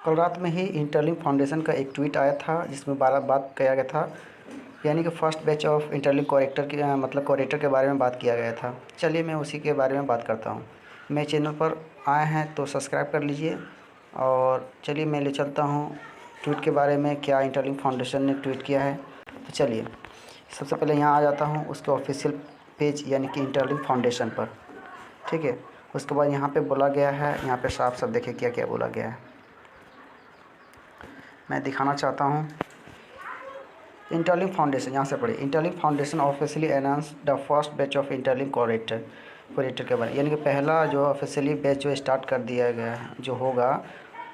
कल रात में ही इंटरलिंक फाउंडेशन का एक ट्वीट आया था जिसमें बात किया गया था, यानी कि first batch of interlink character के मतलब कोरेक्टर के बारे में बात किया गया था। चलिए मैं उसी के बारे में बात करता हूँ। मेरे चैनल पर आए हैं तो सब्सक्राइब कर लीजिए और चलिए मैं ले चलता हूँ ट्वीट के बारे में, क्या इंटरलिंक फाउंडेशन ने ट्वीट किया है। तो चलिए सबसे पहले यहाँ आ जाता हूँ उसके ऑफिशियल पेज यानी कि इंटरलिंक फाउंडेशन पर, ठीक है। उसके बाद यहाँ पे बोला गया है, यहाँ पे साफ साफ देखिए क्या क्या बोला गया है, मैं दिखाना चाहता हूँ। इंटरलिंक फाउंडेशन, यहाँ से पढ़िए। Interlink foundation officially announce the first batch of interlink character के बारे, यानी कि पहला जो ऑफिशियली बैच जो स्टार्ट कर दिया गया है जो होगा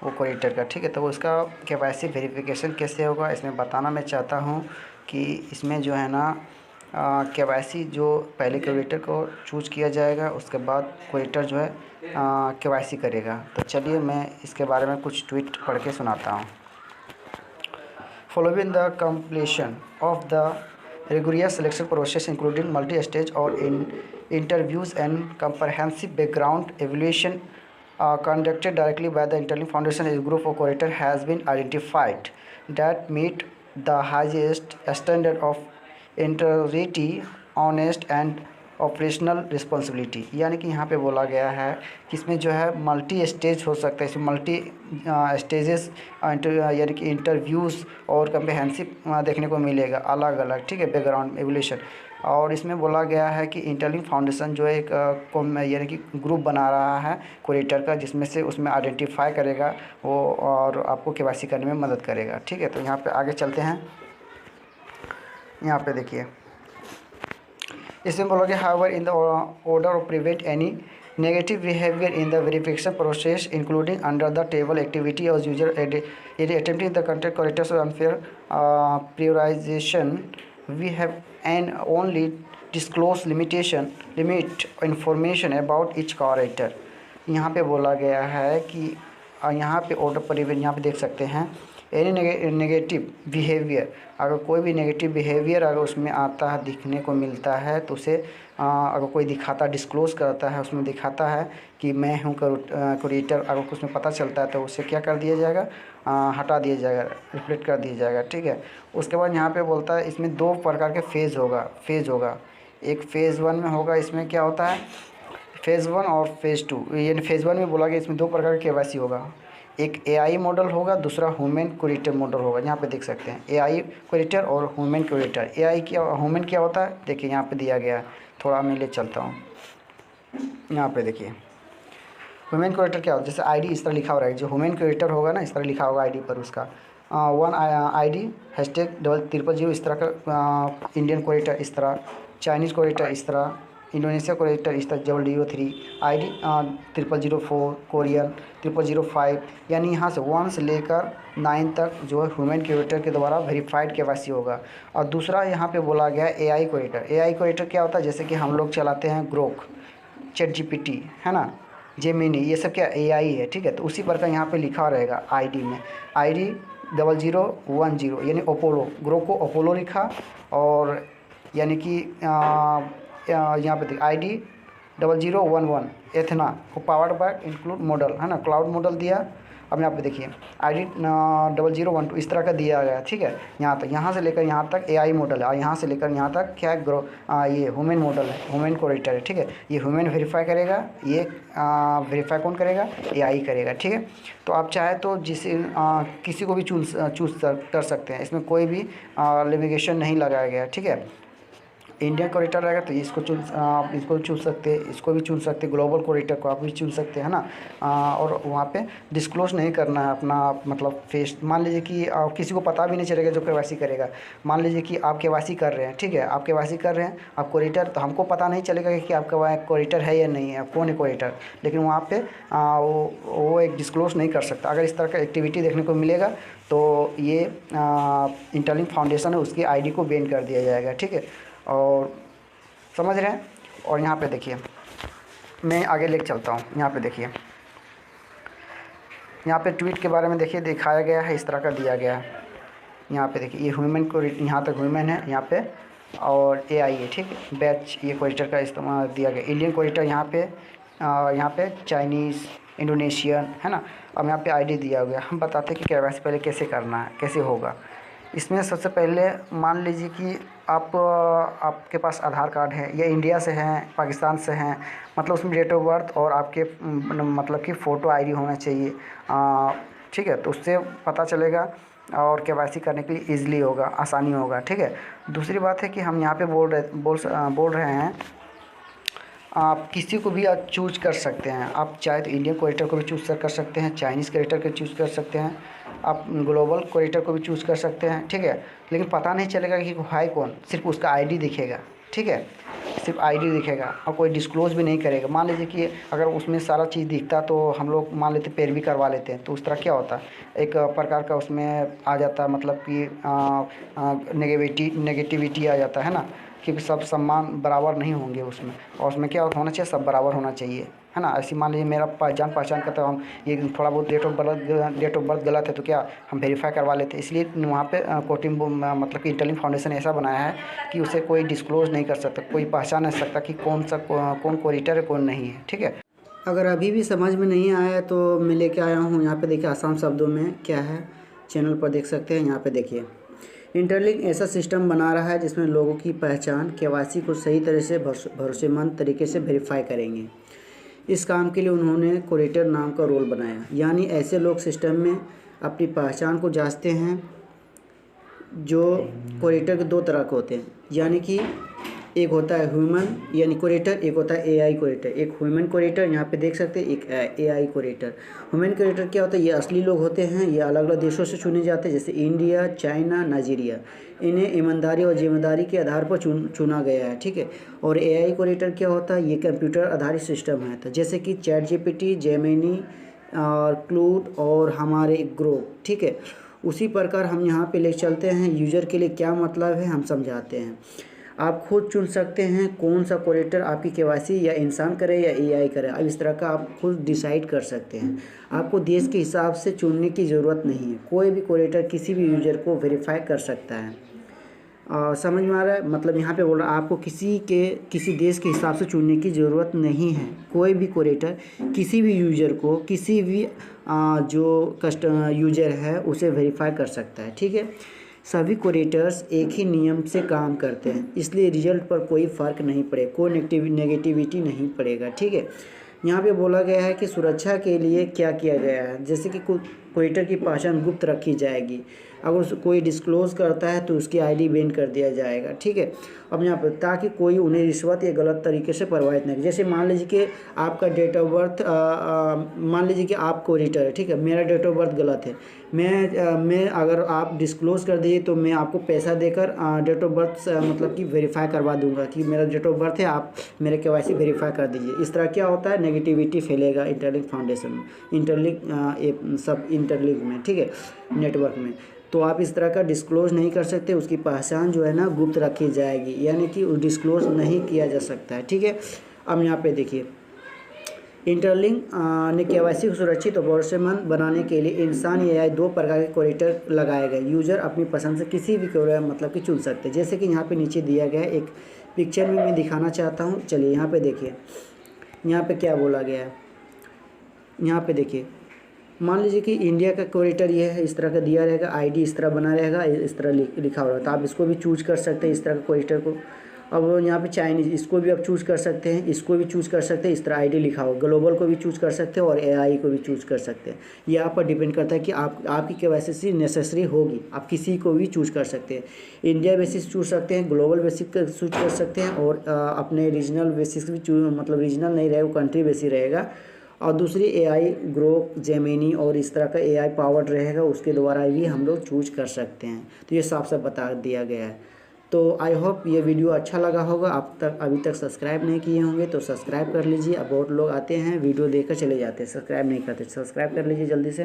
वो कोरेक्टर का, ठीक है। तो उसका केवाईसी वेरिफिकेशन कैसे होगा इसमें बताना मैं चाहता हूँ कि इसमें जो है ना केवाईसी जो पहले कोरेक्टर को चूज किया जाएगा, उसके बाद कोरेक्टर जो है केवाईसी करेगा। तो चलिए मैं इसके बारे में कुछ ट्वीट पढ़ के सुनाता हूँ। Following the completion of the rigorous selection process, including multi-stage or interviews and comprehensive background evaluation conducted directly by the Interlink Foundation, a group of collaborators has been identified that meet the highest standard of integrity, honest and operational responsibility. यानी कि यहाँ पे बोला गया है कि इसमें जो है मल्टी स्टेज हो सकता है, इसमें मल्टी स्टेजेस यानी कि इंटरव्यूज़ और कम्प्रहेंसिव देखने को मिलेगा अलग अलग, ठीक है, बैकग्राउंड एवोल्यूशन। और इसमें बोला गया है कि इंटरलिंक फाउंडेशन जो है एक यानी कि ग्रुप बना रहा है कोरेक्टर का, जिसमें से उसमें आइडेंटिफाई करेगा वो और आपको केवाईसी करने में मदद करेगा, ठीक है। तो यहाँ पे आगे चलते हैं। यहाँ पे देखिए इसमें बोलोगे however in the order of prevent any negative behaviour in the verification process including under the table activity और user attempting the content characters unfair prioritization we have an only disclose limit information about each character. यहाँ पे बोला गया है कि यहाँ पे order prevent, यहाँ पे देख सकते हैं एनी नेगेटिव बिहेवियर, अगर कोई भी नेगेटिव बिहेवियर अगर उसमें आता है दिखने को मिलता है तो उसे अगर कोई दिखाता डिस्क्लोज करता है, उसमें दिखाता है कि मैं हूँ कोरेक्टर, अगर उसमें पता चलता है तो उसे क्या कर दिया जाएगा, हटा दिया जाएगा, रिफ्लेक्ट कर दिया जाएगा, ठीक है। उसके बाद यहाँ पे बोलता है इसमें दो प्रकार के फेज़ होगा। एक फ़ेज़ 1 में होगा, इसमें क्या होता है फ़ेज़ 1 और फ़ेज़ 2, यानी फ़ेज़ 1 में बोला गया इसमें दो प्रकार के केवाईसी होगा, एक एआई मॉडल होगा, दूसरा ह्यूमन कोरेक्टर मॉडल होगा। यहाँ पे देख सकते हैं एआई कोरेक्टर और ह्यूमन कोरेक्टर। एआई क्या ह्यूमन क्या होता है देखिए यहाँ पे दिया गया है, थोड़ा मैं ले चलता हूँ। यहाँ पे देखिए ह्यूमन कोरेक्टर क्या होता है, जैसे आईडी इस तरह लिखा हो रहा है, जो ह्यूमन कोरेक्टर होगा ना इस तरह लिखा होगा आईडी पर उसका वन ID #0000 इस तरह का, इंडियन कोरेक्टर इस तरह, चाइनीज़ कोरेक्टर इस तरह, इंडोनेशिया कोरेक्टर इस तरह 003, ID 0004, कोरियन 0005, यानी यहाँ से 1 से लेकर 9 तक जो है ह्यूमन कोरेक्टर के द्वारा वेरीफाइड केवाईसी होगा। और दूसरा यहाँ पे बोला गया एआई कोरेक्टर क्या होता है, जैसे कि हम लोग चलाते हैं ग्रोक, ChatGPT है ना, जेमिनी, ये सब क्या एआई है, ठीक है। तो उसी प्रकार यहाँ पे लिखा रहेगा आईडी में ID 0010 यानी अपोलो, ग्रोक को अपोलो लिखा, और यानी कि यहाँ पे ID 0011 एथना को पावर्ड बाय इंक्लूड मॉडल है ना, क्लाउड मॉडल दिया। अब यहाँ पे देखिए ID 0012 इस तरह का दिया गया, ठीक है। यहाँ तक, यहाँ से लेकर यहाँ तक एआई मॉडल है, और यहाँ से लेकर यहाँ तक क्या ये ह्यूमन मॉडल है, ह्यूमन कोरेक्टर है, ठीक है। ये ह्यूमन वेरीफाई करेगा, ये वेरीफाई कौन करेगा, एआई करेगा, ठीक है। तो आप चाहे तो किसी को भी चूज़ कर सकते हैं, इसमें कोई भी लिमिटेशन नहीं लगाया गया, ठीक है। इंडियन कोरेक्टर रहेगा तो आप इसको चुन सकते हैं, इसको भी चुन सकते हैं, ग्लोबल कोरेक्टर को आप भी चुन सकते हैं ना। और वहाँ पे डिस्क्लोज नहीं करना है अपना मतलब फेस। मान लीजिए कि किसी को पता भी नहीं चलेगा जो केवाईसी करेगा, मान लीजिए कि आप केवाईसी कर रहे हैं, ठीक है, आप केवाईसी कर रहे हैं, आप कोरेक्टर, तो हमको पता नहीं चलेगा कि आपका कोरेक्टर है या नहीं है, कौन है कोरेक्टर, लेकिन वहाँ पे वो एक डिस्क्लोज नहीं कर सकता। अगर इस तरह का एक्टिविटी देखने को मिलेगा तो ये इंटरलिंक फाउंडेशन है उसकी ID को बैन कर दिया जाएगा, ठीक है। और समझ रहे हैं। और यहाँ पे देखिए मैं आगे लेके चलता हूँ। यहाँ पे देखिए, यहाँ पे ट्वीट के बारे में देखिए दिखाया गया है, इस तरह का दिया गया है। यहाँ पे देखिए ये ह्यूमन को, यहाँ तक ह्यूमन है यहाँ पे, और एआई है, ठीक बैच ये कोरेक्टर का इस्तेमाल दिया गया। इंडियन कोरेक्टर यहाँ पे चाइनीज़ इंडोनेशियन, है ना। अब यहाँ पे आईडी दिया गया, हम बताते हैं कि केवाईसी पहले कैसे करना है, कैसे होगा। इसमें सबसे पहले मान लीजिए कि आपके पास आधार कार्ड है, या इंडिया से हैं, पाकिस्तान से हैं, मतलब उसमें डेट ऑफ बर्थ और आपके मतलब कि फ़ोटो आईडी होना चाहिए। ठीक है, तो उससे पता चलेगा और केवाईसी करने के लिए ईज़िली होगा, आसानी होगा। ठीक है, दूसरी बात है कि हम यहाँ पे बोल रहे हैं आप किसी को भी आप चूज़ कर सकते हैं। आप चाहे तो इंडियन क्रिएटर को भी चूज़ कर सकते हैं, चाइनीज़ क्रिएटर को चूज़ कर सकते हैं, आप ग्लोबल क्रिएटर को भी चूज़ कर सकते हैं। ठीक है, लेकिन पता नहीं चलेगा कि है कौन, सिर्फ उसका आईडी दिखेगा। ठीक है, सिर्फ आईडी दिखेगा और कोई डिस्क्लोज़ भी नहीं करेगा। मान लीजिए कि अगर उसमें सारा चीज़ दिखता तो हम लोग मान लेते पैरवी करवा लेते हैं, तो उस तरह क्या होता, एक प्रकार का उसमें आ जाता, मतलब कि नेगेटिविटी आ जाता है ना, क्योंकि सब सम्मान बराबर नहीं होंगे उसमें, और उसमें क्या होना चाहिए, सब बराबर होना चाहिए, है ना। ऐसी मान लीजिए मेरा जान पहचान का, तो हम ये थोड़ा बहुत डेट ऑफ बर्थ गलत है तो क्या हम वेरीफाई करवा लेते हैं। इसलिए वहाँ पे कोटिंग मतलब कि इंटरलिंक फाउंडेशन ऐसा बनाया है कि उसे कोई डिस्क्लोज़ नहीं कर सकता, कोई पहचान नहीं सकता कि कौन क्रिएटर है, कौन नहीं है। ठीक है, अगर अभी भी समझ में नहीं आया तो मैं लेके आया हूँ यहाँ पे देखिए आसान शब्दों में क्या है, चैनल पर देख सकते हैं। यहाँ पे देखिए इंटरलिंक ऐसा सिस्टम बना रहा है जिसमें लोगों की पहचान केवाईसी को सही तरह से भरोसेमंद तरीके से वेरीफाई करेंगे। इस काम के लिए उन्होंने क्रिएटर नाम का रोल बनाया, यानी ऐसे लोग सिस्टम में अपनी पहचान को जांचते हैं। जो क्रिएटर के दो तरह के होते हैं, यानी कि एक होता है ह्यूमन यानी क्रिएटर, एक होता है एआई क्रिएटर। एक ह्यूमन क्रिएटर यहाँ पे देख सकते हैं, एक एआई क्रिएटर। ह्यूमन क्रिएटर क्या होता है, ये असली लोग होते हैं, ये अलग अलग देशों से चुने जाते हैं, जैसे इंडिया, चाइना, नाइजीरिया। इन्हें ईमानदारी और जिम्मेदारी के आधार पर चुना गया है। ठीक है, और एआई क्रिएटर क्या होता है, ये कंप्यूटर आधारित सिस्टम है, तो जैसे कि चैटजीपीटी, जेमिनी और क्लूड और हमारे ग्रोक। ठीक है, उसी प्रकार हम यहाँ पे ले चलते हैं, यूज़र के लिए क्या मतलब है हम समझाते हैं। आप खुद चुन सकते हैं कौन सा क्रिएटर आपकी केवाईसी या इंसान करे या एआई करे। अब इस तरह का आप खुद डिसाइड कर सकते हैं। आपको देश के हिसाब से चुनने की ज़रूरत नहीं है, कोई भी क्रिएटर किसी भी यूज़र को वेरीफाई कर सकता है। समझ में आ रहा है, मतलब यहाँ पे बोल रहा है आपको किसी देश के हिसाब से चुनने की ज़रूरत नहीं है। कोई भी क्रिएटर किसी भी यूज़र को, किसी भी जो यूज़र है उसे वेरीफाई कर सकता है। ठीक है, सभी क्रिएटर्स एक ही नियम से काम करते हैं, इसलिए रिजल्ट पर कोई फ़र्क नहीं पड़ेगा, कोई नेगेटिविटी नहीं पड़ेगा। ठीक है, यहाँ पे बोला गया है कि सुरक्षा के लिए क्या किया गया है, जैसे कि क्रिएटर की पहचान गुप्त रखी जाएगी। अगर कोई डिस्क्लोज़ करता है तो उसकी आईडी बैन कर दिया जाएगा। ठीक है, अब यहाँ पर ताकि कोई उन्हें रिश्वत या गलत तरीके से प्रभावित नहीं। जैसे मान लीजिए कि आपका डेट ऑफ बर्थ, मान लीजिए कि आप क्रिएटर है, ठीक है, मेरा डेट ऑफ बर्थ गलत है, मैं अगर आप डिस्क्लोज़ कर दिए तो मैं आपको पैसा देकर डेट ऑफ बर्थ मतलब कि वेरीफाई करवा दूंगा कि मेरा डेट ऑफ बर्थ है, आप मेरे केवाईसी वेरीफाई कर दीजिए। इस तरह क्या होता है, नेगेटिविटी फैलेगा इंटरलिंक फाउंडेशन में, इंटरलिंक सब इंटरलिंक में। ठीक है, नेटवर्क में। तो आप इस तरह का डिस्क्लोज़ नहीं कर सकते, उसकी पहचान जो है ना गुप्त रखी जाएगी, यानी कि डिस्क्लोज़ नहीं किया जा सकता है। ठीक है, अब यहाँ पे देखिए इंटरलिंक ने केवाईसी को सुरक्षित और भरोसेमंद बनाने के लिए इंसान या एआई दो प्रकार के क्रिएटर लगाए गए। यूज़र अपनी पसंद से किसी भी मतलब कि चुन सकते हैं, जैसे कि यहाँ पे नीचे दिया गया है, एक पिक्चर में मैं दिखाना चाहता हूँ। चलिए यहाँ पे देखिए, यहाँ पे क्या बोला गया है। यहाँ पे देखिए, मान लीजिए कि इंडिया का क्रिएटर ये है, इस तरह का दिया रहेगा, आईडी इस तरह बना रहेगा, इस तरह लिखा हुआ, तो आप इसको भी चूज कर सकते हैं, इस तरह का क्रिएटर को। अब यहाँ पे चाइनीज़, इसको भी आप चूज़ कर सकते हैं, इसको भी चूज़ कर सकते हैं, इस तरह आईडी लिखा हो। ग्लोबल को भी चूज़ कर सकते हैं और एआई को भी चूज़ कर सकते हैं। ये आप पर डिपेंड करता है कि आपकी केवाईसी नेसेसरी होगी, आप किसी को भी चूज़ कर सकते हैं। इंडिया बेसिस चूज़ सकते हैं, ग्लोबल बेसिस चूज़ कर सकते हैं, और अपने रीजनल बेसिस भी मतलब रीजनल नहीं रहेगा, कंट्री बेसिस रहेगा। और दूसरी एआई ग्रोक, जेमिनी और इस तरह का एआई पावर्ड रहेगा, उसके द्वारा भी हम लोग चूज कर सकते हैं। तो ये साफ साफ बता दिया गया है। तो आई होप ये वीडियो अच्छा लगा होगा। आप अभी तक सब्सक्राइब नहीं किए होंगे तो सब्सक्राइब कर लीजिए। अब बहुत लोग आते हैं वीडियो देखकर चले जाते हैं, सब्सक्राइब नहीं करते, सब्सक्राइब कर लीजिए जल्दी से।